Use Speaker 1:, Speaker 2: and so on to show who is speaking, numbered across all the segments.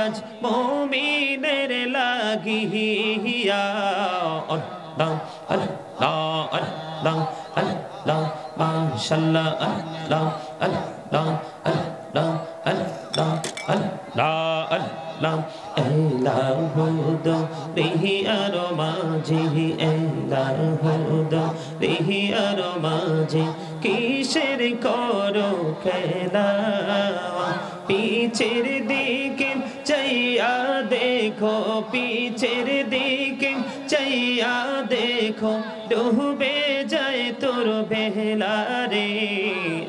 Speaker 1: আজ মুমিনের লাগিয়া আল্লাহ আল্লাহ আল্লাহ আল্লাহ মাশাআল্লাহ আল্লাহ আল্লাহ আল্লাহ আল্লাহ আল্লাহ আল্লাহ এলাহুদ রিহি আর মাঝি এলাহুদ রিহি আর মাঝি কিসের করো খেলা পিছের দিকে চাইয়া দেখো পিছের দিকে চাইয়া দেখো ডুবে যায় তোর বেলা রে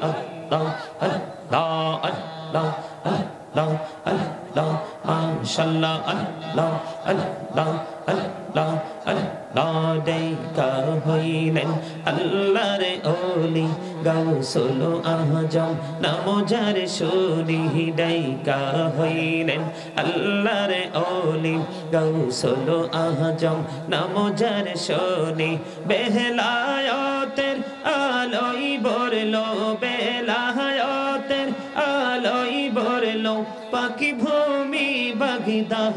Speaker 1: আল্লাহ আল্লাহ আল্লাহ আল্লাহ আল্লাহ মাশাআল্লাহ আল্লাহ আল্লাহ আল্লাহ আল্লাহ দেখা হইলেন আল্লাহর ওলি গাউসুল আজম নাম যার শুনি দেখা হইলেন আল্লাহর ওলি গাউসুল আজম নাম যার শুনি বেলায়েতের আলোই বরলো বেলায়েতের আলোই বরলো পাখি ভূমি বাগিদাহ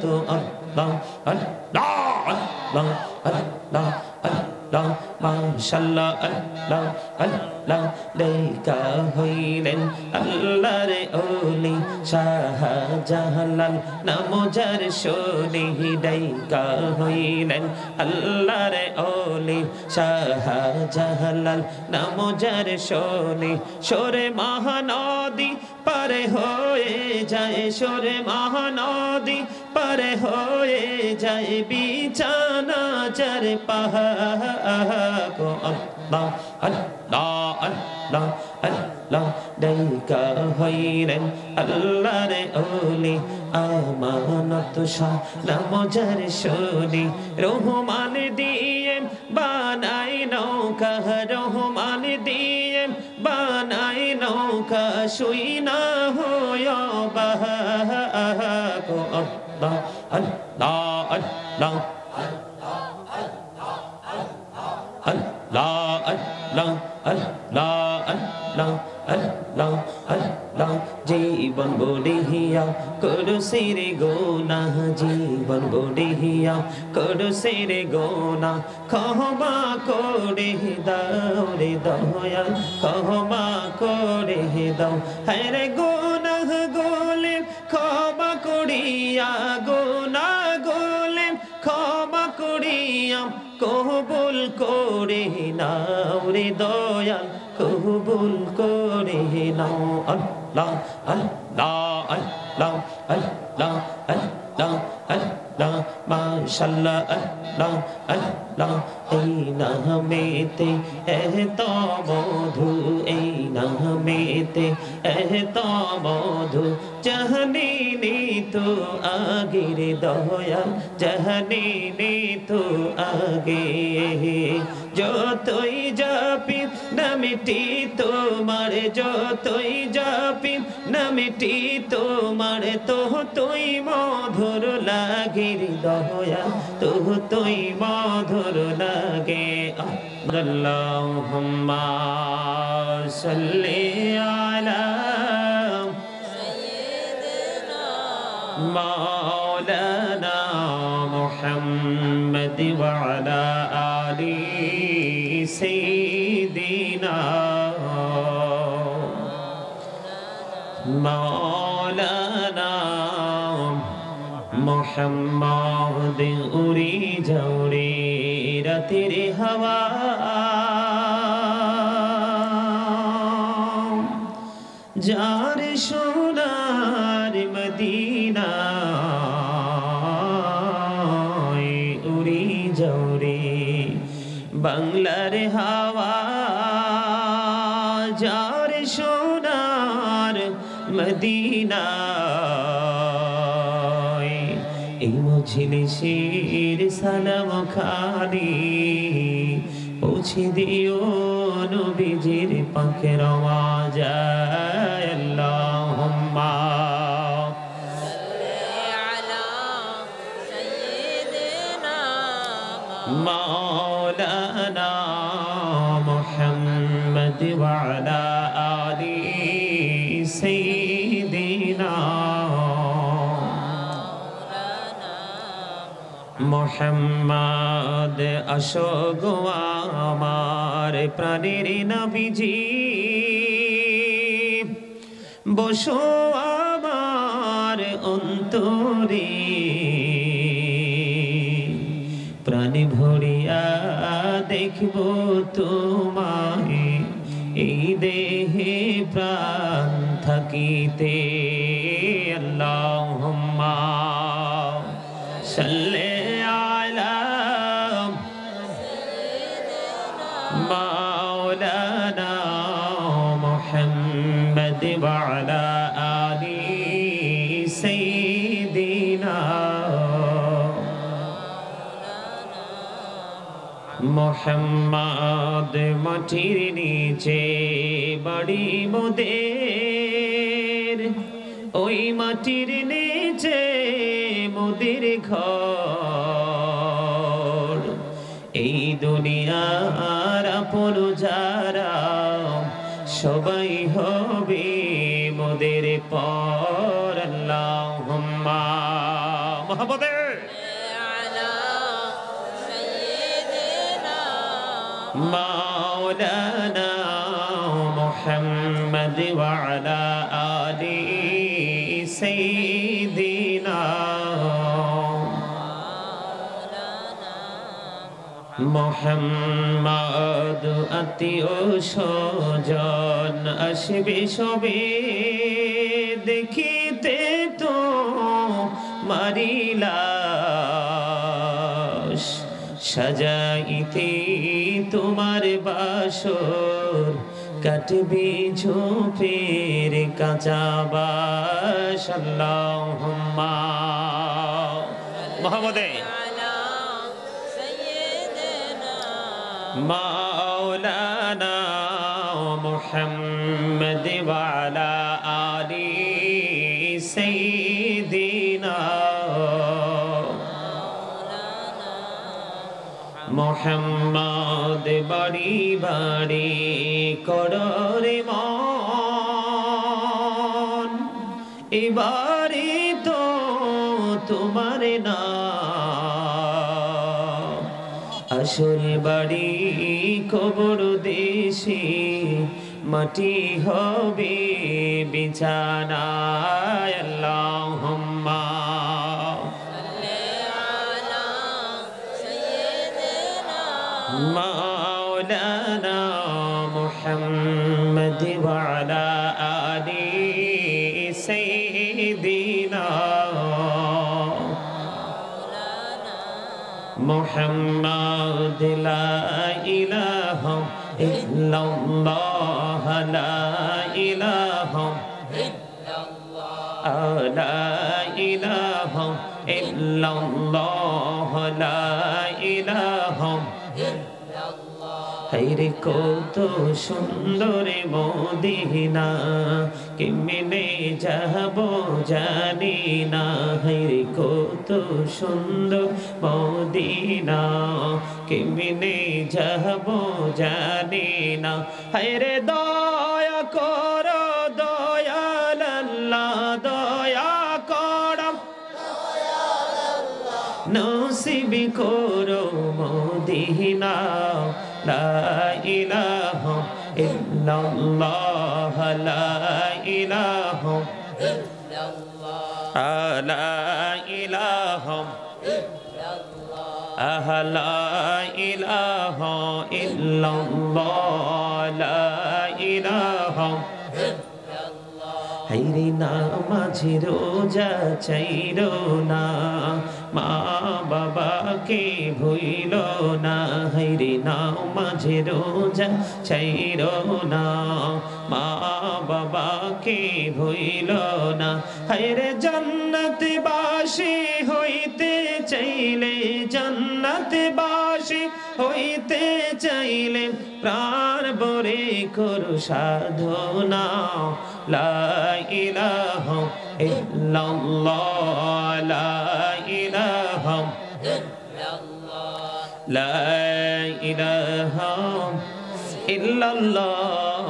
Speaker 1: তো আল্লাহ আল্লাহ আল্লাহ আল্লাহ আল্লাহ মাশাআল্লাহ আল্লাহ আল্লাহ দেখা হইলেন আল্লাহর ওলি শাহজালাল নাম যার শুনি দেখা হইলেন আল্লাহর ওলি শাহজালাল নাম যার শুনি সরে মহানদী পারে হয়ে যায় সরে মহানদী পারে হয়ে যায় বিছানা যার পাহাড় আল্লাহ আল্লাহ আল্লাহ আল্লাহ দেখা হইলেন আল্লাহর ওলি আমানত শাহ নাম যার শুনি রহমান দিয়ে বানাই নৌকা রহমান দিয়ে বানাই নৌকা শুই না হয় বাহাক আল্লাহ আল্লাহ আল্লাহ আল্লাহ আল্লাহ আল্লাহ আল্লাহ আল্লাহ আল্লাহ জীবন বড়িয়া করো সেরে গোনা জীবন বড়িয়া করো সেরে গোনা ক্ষমা করে দাও রে দয়াল ক্ষমা করে দাও হরে গোনা গোলে ক্ষমা করিয়া গোনা গোলে ক্ষমা করিয়া কবুল করে নাও রে দয়াল কবুল করে নাও আল্লাহ আল্লাহ আল্লাহ আল্লাহ আল্লাহ আল্লাহ মাশাআল্লাহ আল্লাহ আল্লাহ এই নামেতে এত মধু এই নামেতে এত মধু জাহানি তো আগে রে দয়াল জাহানি তো আগে যতই জাপি নামটি তোমার যতই জাপি নামটি তোমার তো তুই মধুর লাগে রে দয়াল তো তুই মধুর লাগে আল্লাহুম্মা সাল্লি আলা সাইয়্যিদিনা মাওলানা মুহাম্মদ ওয়া আলা আলি সাইয়্যিদিনা মাওলানা মুহাম্মদ উড়ি যাওরে রাতের হাওয়া যার সোনার মদিনা উড়ি যাওরে বাংলার হাওয়া যার সোনার মদিনা এই মজলিসের সালাম খানি পৌঁছে দিও নবীজির পাখের আওয়াজ আল্লাহুম্মা সাল্লি আলা সাইয়্যিদিনা মাওলানা মুহাম্মদ ওয়া আলা আলি সাইয়্যিদিনা মোহাম্মদ আসো গো আমার প্রাণের নবীজি বসো আমার অন্তরে প্রাণ ভরিয়া দেখব তোমায় এই দেহে প্রাণ থাকিতে আল্লাহুম্মা সাল্লি আলা মাওলানা মুহাম্মদ ওয়া আলা আলি সাইয়্যিদিনা মুহাম্মদ মাটির নিচে বাড়ি মোদের ওই মাটির নিচে মোদের ঘর এই দুনিয়ার আপন যারা সবাই হবে মোদের পর আল্লাহুম্মা মুহাম্মদে مولانا محمد وعلى آل سيدنا محمد আত্মীয় স্বজন আসবে সবে দেখিতে তো মারিলাস সাজাইতে তোমার বাসর কাটবে ঝোপের কাঁচা বাস আল্লাহুম্মা মুহাম্মদে মাওলানা মুহাম্মদ ওয়া আলা আলি সাইয়্যিদিনা মুহাম্মদ বাড়ি বাড়ি কররে মন এবারে তো তোমার না আসল বাড়ি কবর দেশে মাটি হবে বিছানা আল্লাহুম্মা مولانا محمد وعلى آل سيدنا محمد لا إله إلا الله لا إله إلا الله لا إله إلا الله لا إله হায়রে কত সুন্দর মদিনা কেমনে যাব জানি না হায়রে কত সুন্দর মদিনা কেমনে যাব জানি না হায়রে দয়া করো দয়াল আল্লাহ দয়া করো নসিব করো মদিনা লা ইলাহা ইল্লাল্লাহ লা ইলাহা ইল্লাল্লাহ লা ইলাহা ইল্লাল্লাহ লা ইলাহা ইল্লাল্লাহ লা ইলাহা হায়রে নামাজ রোজা চাইরো না মা বাবাকে ভুইল না হায়রে নামাজ রোজা চাইরো না মা বাবাকে ভুইল না হায়রে জান্নাত বাসী হইতে চাইলে জান্নাত বাসী হইতে চাইলে প্রাণ ভরে করো সাধনা লা ইলাহা ইল্লাল্লাহ লা ইলাহা ইল্লাল্লাহ লা ইলাহা ইল্লাল্লাহ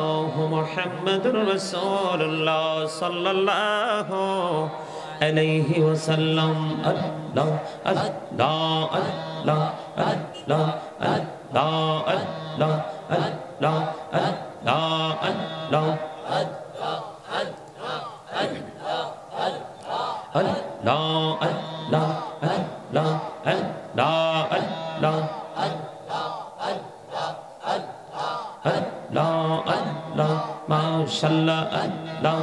Speaker 1: মুহাম্মাদুর রাসূলুল্লাহ সাল্লাল্লাহু আলাইহি ওয়াসাল্লাম। আল্লাহ আল্লাহ আল্লাহ আল্লাহ আল্লাহ আল্লাহ আল্লাহ আল্লাহ আল্লাহ মাশাআল্লাহ আল্লাহ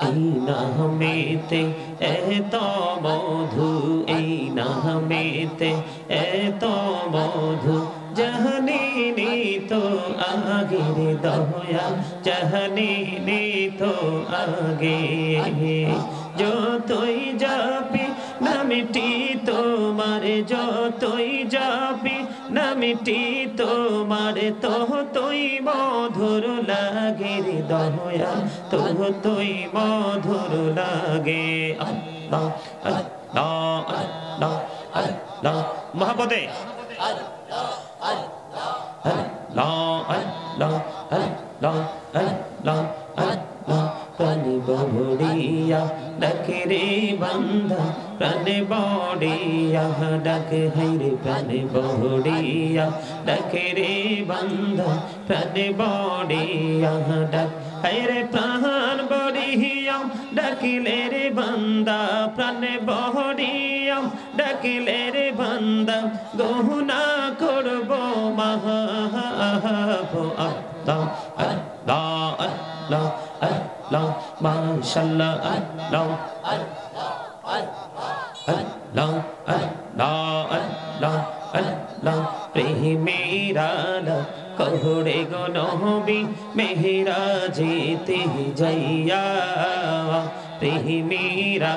Speaker 1: এই নামেতে এত মধু, এই নামেতে এত মধু, জাহানিনি তো আগের দয়া, জাহানিনি তো আগে। যতই যাবি নামটি তোমার, যতই যাবি নামটি তোমার, ততই মধুর লাগে রে দয়া, ততই মধুর লাগে। আল্লাহ আল্লাহ আল্লাহ আল্লাহ মহব্বতে আল্লাহ আল্লাহ আল্লাহ আল্লাহ আল্লাহ। প্রাণে বড়িয়া ডাকে রে বান্দা, প্রাণে বড়িয়া ডাকে হাইরে, প্রাণে বড়িয়া ডাকে রে বান্দা, প্রাণে বড়িয়া ডাক হাইরে, প্রাণ বড়িয়া ডাকিলে রে বান্দা, প্রাণে বড়িয়া ডাকিলে রে বান্দা, গহনা করব মাহাব। আল্লাহ আল্লাহ আল্লাহ আল্লাহ মাশাআল্লাহ আল্লাহ আল্লাহ আল্লাহ আল্লাহ আল্লাহ। প্রেমেরা কহরে গো নবী মেহরাজেতে যাইয়া, প্রেমেরা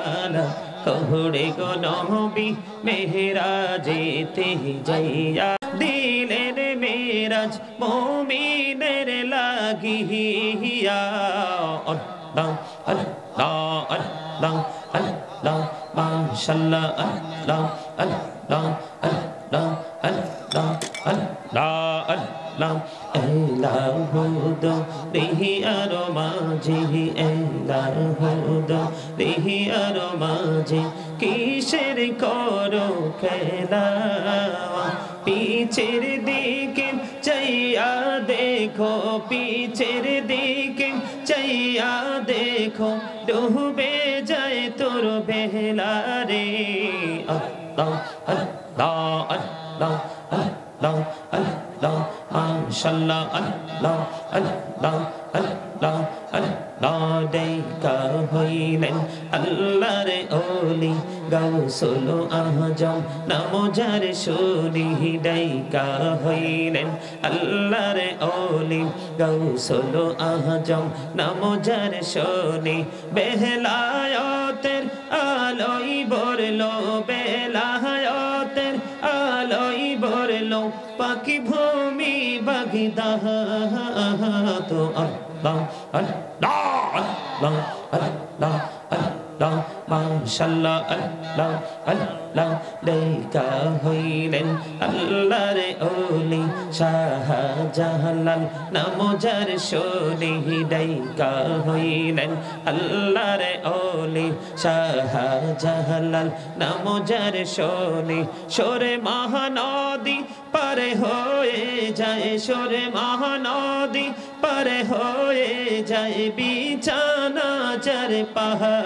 Speaker 1: কহরে গো নবী মেহরাজেতে যাইয়া, দিলের মেরাজ মুমিনের লাগিয়া। আল্লাহ আল্লাহ আল্লাহ আল্লাহ মাশাআল্লাহ আল্লাহ আল্লাহ আল্লাহ আল্লাহ আল্লাহ আল্লাহ। এলাহুদ রিহি আর মাঝে, এলাহুদ রিহি আর মাঝে, কিসের করো খেলা, পিছের দিকে চাইয়া দেখো, পিছের দিকে চাইয়া দেখো, ডুবে যায় তোর বেলা রে। আল্লাহ আল্লাহ আল্লাহ আল্লাহ আল্লাহ মাশাআল্লাহ আল্লাহ আল্লাহ আল্লাহ আল্লাহ। দেখা হইলেন আল্লাহর ওলি গাউসুল আজম, নাম যার শুনি ডাইকা হইলেন আল্লাহর ওলি গাউসুল আজম, নাম যার শুনি বেলায়েতের আলোই বরলো, বেলায়েতের আলোই বরলো, পাখি ভূমি বাগদাহ তো। আল্লাহ আল্লাহ আল্লাহ আল্লাহ আল্লাহ মাশাআল্লাহ আল্লাহ আল্লাহ। দেখা হইলেন আল্লাহর ওলি শাহজালাল, নাম যার শুনি ডাইকা হইলেন আল্লাহর ওলি শাহজালাল, নাম যার শুনি সরে মহানদী পারে হয়ে যায়, সরে মহানদী পারে হয়ে যায়, বিছানা যার পাহাড়।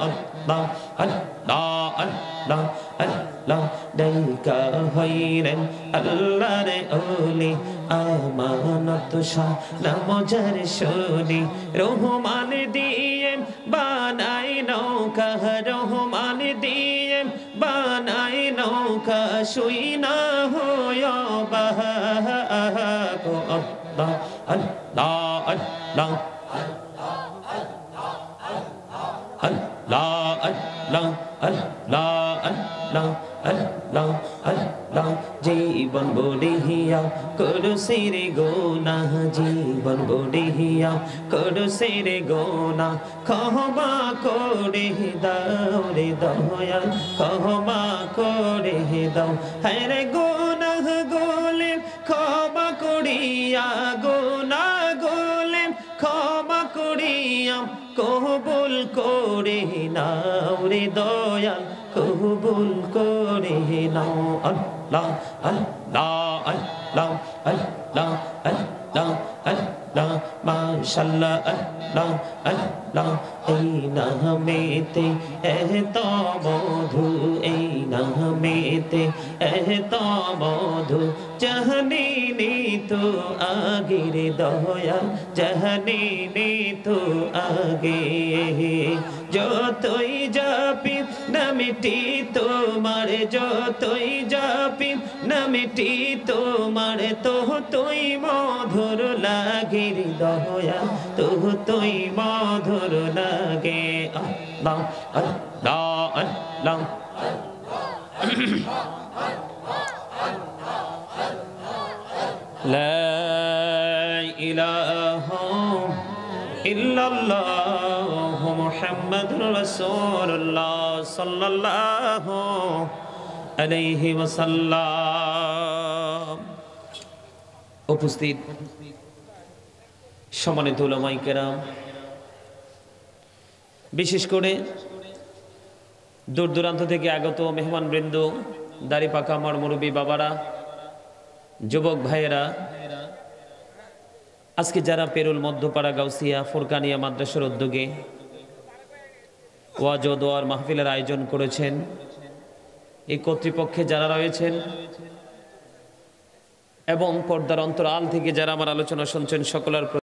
Speaker 1: আল্লাহ আল্লাহ আল্লাহ আল্লাহ। ডাইকা হইলেন আল্লাহর ওলি আমানত শাহ, নাম যার শুনি রহমান দিয়ে বানাই নৌকা, রহমান দিয়ে বানাই নৌকা, শুই না হয় বাহা। আল্লাহ আল্লাহ আল্লাহ আল্লাহ আল্লাহ আল্লাহ আল্লাহ আল্লাহ আল্লাহ। জীবন বড়িয়া করো সেরে গোনা, জীবন বড়িয়া করো সেরে গোনা, ক্ষমা করে দাও রে দয়াল, ক্ষমা করে দাও। হ্যাঁ রে গোনা গোলে ক্ষমা করিয়া, গোনা গোলে ক্ষমা করিয়া, কবুল করে নাও রে দয়াল কবুল করে নাও আল্লাহ আল্লাহ আল্লাহ আল্লাহ আল্লাহ আল্লাহ মাশাআল্লাহ আল্লাহ আল্লাহ এই নামেতে এত মধু এই নামেতে এত মধু জাহানি তো আগে রে দয়াল জাহানি তো আগে যতই জাপি নামটি তোমার যতই জাপি নামটি তোমার তো তুই মধুর লাগে রে দয়াল তো তুই মধুর লাগে আল্লাহ আল্লাহ আল্লাহ লা ইলাহা ইল্লাল্লাহ মুহাম্মাদুর রাসূলুল্লাহ সাল্লাল্লাহু আলাইহি ওয়াসাল্লাম। উপস্থিত সম্মানিত উলামায়ে কেরাম, বিশেষ করে দূর দূরান্ত থেকে আগত মেহমানবৃন্দ, দাড়ি পাকা আমার মুরব্বী বাবারা, যুবক ভাইয়েরা, আজকে যারা পেরুল মধ্যপাড়া গাউসিয়া ফুরকানিয়া মাদ্রাসার উদ্যোগে ওয়াজ ও দোয়ার মাহফিলের আয়োজন করেছেন, এই কর্তৃপক্ষে যারা রয়েছেন এবং পর্দার অন্তরাল থেকে যারা আমার আলোচনা শুনছেন, সকলের